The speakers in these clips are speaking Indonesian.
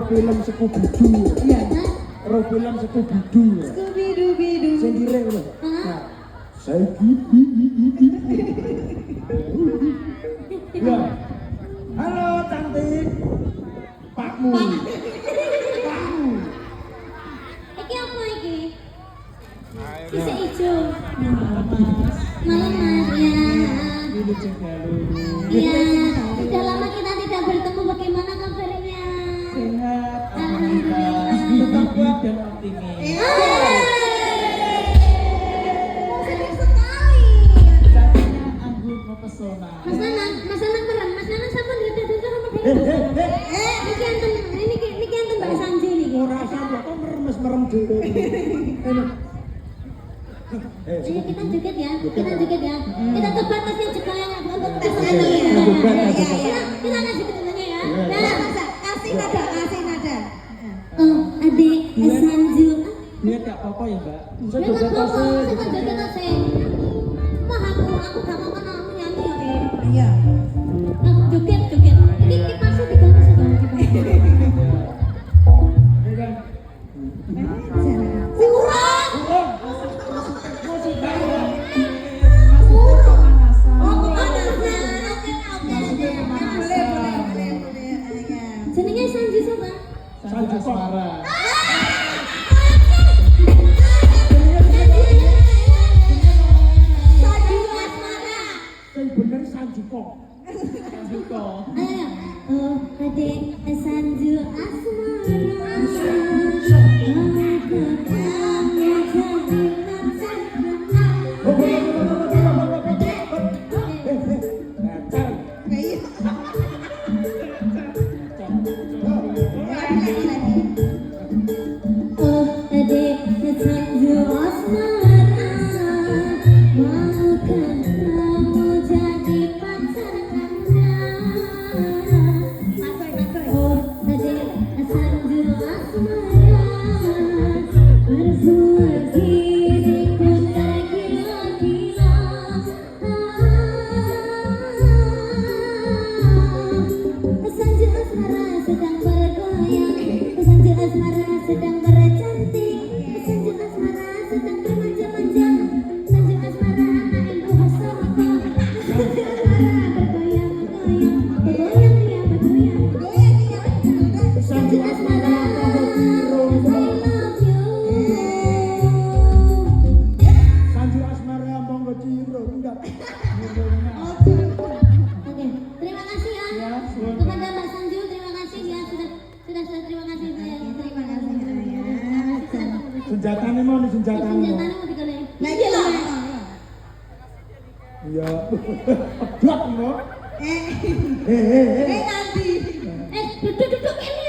film Scooby-Doo. Iya. Ro film Scooby-Doo. Scooby-Doo. Sing direk lho. Hah? Saya gigi. Ya. Halo cantik. Pakmu. Pakmu. Iki apa iki? Bisa ijo. Malam Mas ya. Ini cekalu. Iya, sudah lama kita tidak bertemu. Bagaimana kabarnya? Sehat. Alhamdulillah. Tetap kuat dan optimis. Sedih sekali. Cantiknya anggun mempesona. Mas Nanang keren. Mas Nanang sampun dadi sama Hei. Niki enten Mbak Sanju niki. Ora sampe kok meremes-merem dhewe. Ayo kita joget ya. Kita joget ya. Kita tebak kasih juga yang untuk Kita kasih ketemunya ya. Nah, kasih nada. Oh, adik Sanju. Biar gak apa-apa ya, Mbak. Saya joget tasik. Wah, aku gak mau kan aku nyanyi ya. Iya. Nah, joget. Iki pasti digawe sebanyak. Kurang. Jenenge Sanju sapa? Sanju Asmara. Sanju Asmara. Sing bener Sanju kok. Ayo. Oh, adik Sanju sedang bercantik, Sanju Asmara sedang bermanja-manja, Sanju Asmara anak yang bersama, Sanju Asmara bergoyang-goyang, Sanju Asmara, I love you. Sanju Asmara monggo ciro enggak. Oke, terima kasih ya suwun. kepada Mbak Sanju, terima kasih ya sudah terima kasih ya. Terima kasih. Senjatane mau nih senjatane. Senjatanya mau digolek. Nah, iki lho. Iya. Pedot lho. Nanti. Duduk ini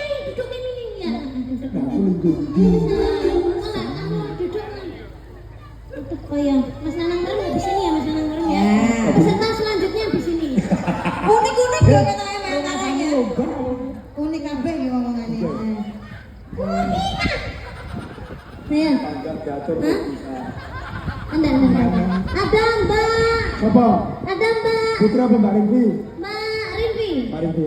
ya. Aku lindung. Oh ya, Mas Nanang Merem di sini ya, Mas Nanang Merem ya. Peserta selanjutnya di sini. Unik lho katanya mentaranya. Lomba. Unik kabeh iki ngomongane. Saya. Panjang diatur Hah? bisa. Ada. Ada Mbak. Siapa? Ada Mbak. Putra apa Mbak Rinvi? Mbak Rinvi. Mbak Rinvi.